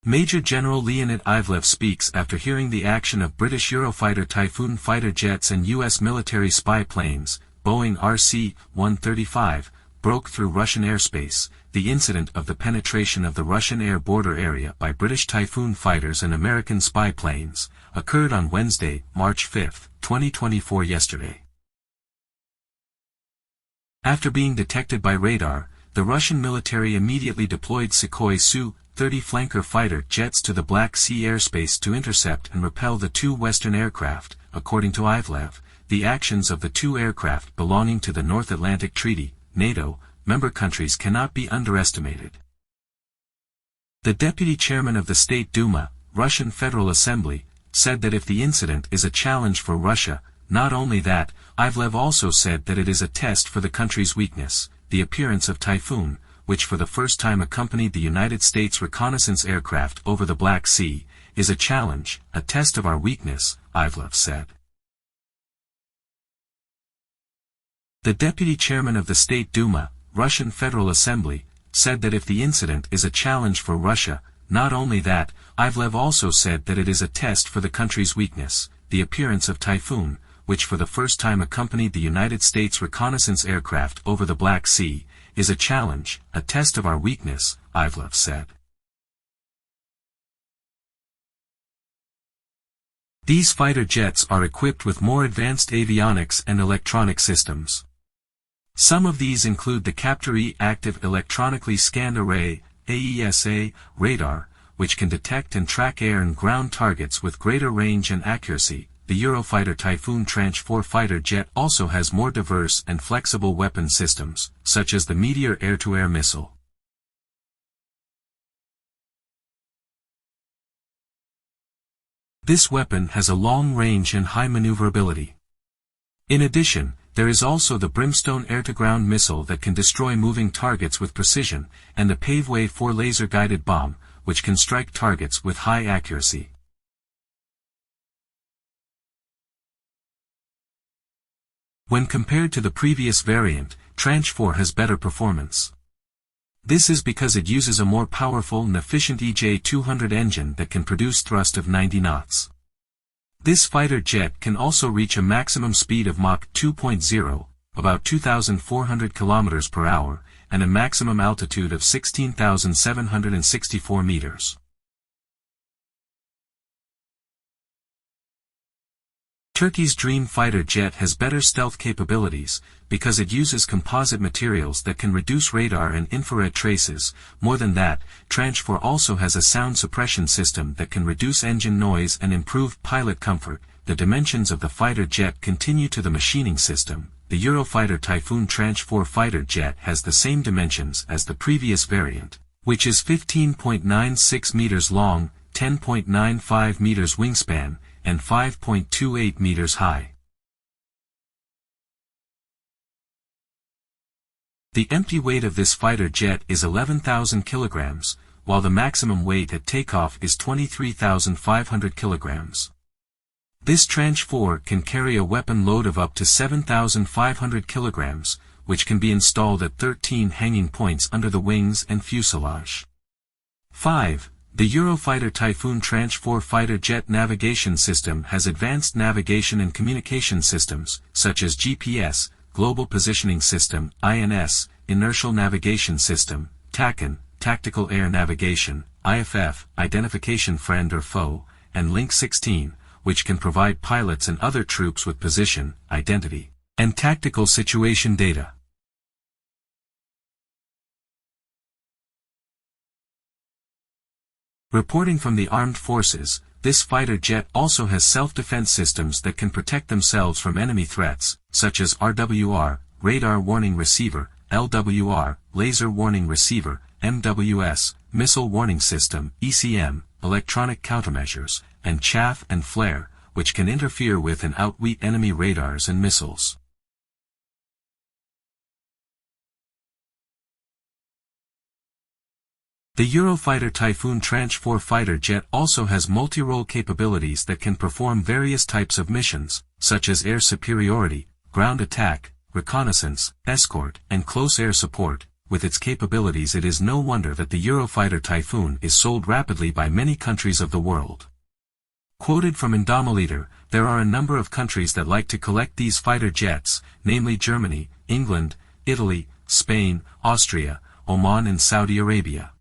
Major General Leonid Ivlev speaks after hearing the action of British Eurofighter Typhoon fighter jets and U.S. military spy planes, Boeing RC-135, broke through Russian airspace. The incident of the penetration of the Russian air border area by British Typhoon fighters and American spy planes occurred on Wednesday, March 5, 2024 yesterday. After being detected by radar, the Russian military immediately deployed Sukhoi Su-30 flanker fighter jets to the Black Sea airspace to intercept and repel the two Western aircraft. According to Ivlev, the actions of the two aircraft belonging to the North Atlantic Treaty, NATO, member countries cannot be underestimated. The deputy chairman of the State Duma, Russian Federal Assembly, said that if the incident is a challenge for Russia, not only that, Ivlev also said that it is a test for the country's weakness. The appearance of Typhoon, which for the first time accompanied the United States reconnaissance aircraft over the Black Sea, is a challenge, a test of our weakness, Ivlev said. The deputy chairman of the State Duma, Russian Federal Assembly, said that if the incident is a challenge for Russia, not only that, Ivlev also said that it is a test for the country's weakness. The appearance of Typhoon, which for the first time accompanied the United States reconnaissance aircraft over the Black Sea, is a challenge, a test of our weakness, Ivlev said. These fighter jets are equipped with more advanced avionics and electronic systems. Some of these include the Captor-E Active Electronically Scanned Array, AESA, radar, which can detect and track air and ground targets with greater range and accuracy. The Eurofighter Typhoon Tranche 4 fighter jet also has more diverse and flexible weapon systems, such as the Meteor air-to-air missile. This weapon has a long range and high maneuverability. In addition, there is also the Brimstone air-to-ground missile that can destroy moving targets with precision, and the Paveway 4 laser-guided bomb, which can strike targets with high accuracy. When compared to the previous variant, Tranche 4 has better performance. This is because it uses a more powerful and efficient EJ-200 engine that can produce thrust of 90 knots. This fighter jet can also reach a maximum speed of Mach 2.0, about 2,400 km per hour, and a maximum altitude of 16,764 meters. Turkey's Dream fighter jet has better stealth capabilities, because it uses composite materials that can reduce radar and infrared traces. More than that, Tranche 4 also has a sound suppression system that can reduce engine noise and improve pilot comfort. The dimensions of the fighter jet continue to the machining system. The Eurofighter Typhoon Tranche 4 fighter jet has the same dimensions as the previous variant, which is 15.96 meters long, 10.95 meters wingspan, and 5.28 meters high. The empty weight of this fighter jet is 11,000 kilograms, while the maximum weight at takeoff is 23,500 kilograms. This Tranche 4 can carry a weapon load of up to 7,500 kilograms, which can be installed at 13 hanging points under the wings and fuselage. 5. The Eurofighter Typhoon Tranche 4 fighter jet navigation system has advanced navigation and communication systems, such as GPS, Global Positioning System, INS, Inertial Navigation System, TACAN, Tactical Air Navigation, IFF, Identification Friend or Foe, and Link 16, which can provide pilots and other troops with position, identity, and tactical situation data. Reporting from the armed forces, this fighter jet also has self-defense systems that can protect themselves from enemy threats, such as RWR, Radar Warning Receiver, LWR, Laser Warning Receiver, MWS, Missile Warning System, ECM, Electronic Countermeasures, and chaff and flare, which can interfere with and outwit enemy radars and missiles. The Eurofighter Typhoon Tranche 4 fighter jet also has multi-role capabilities that can perform various types of missions, such as air superiority, ground attack, reconnaissance, escort, and close air support. with its capabilities it is no wonder that the Eurofighter Typhoon is sold rapidly by many countries of the world. Quoted from Indomiliter, there are a number of countries that like to collect these fighter jets, namely Germany, England, Italy, Spain, Austria, Oman and Saudi Arabia.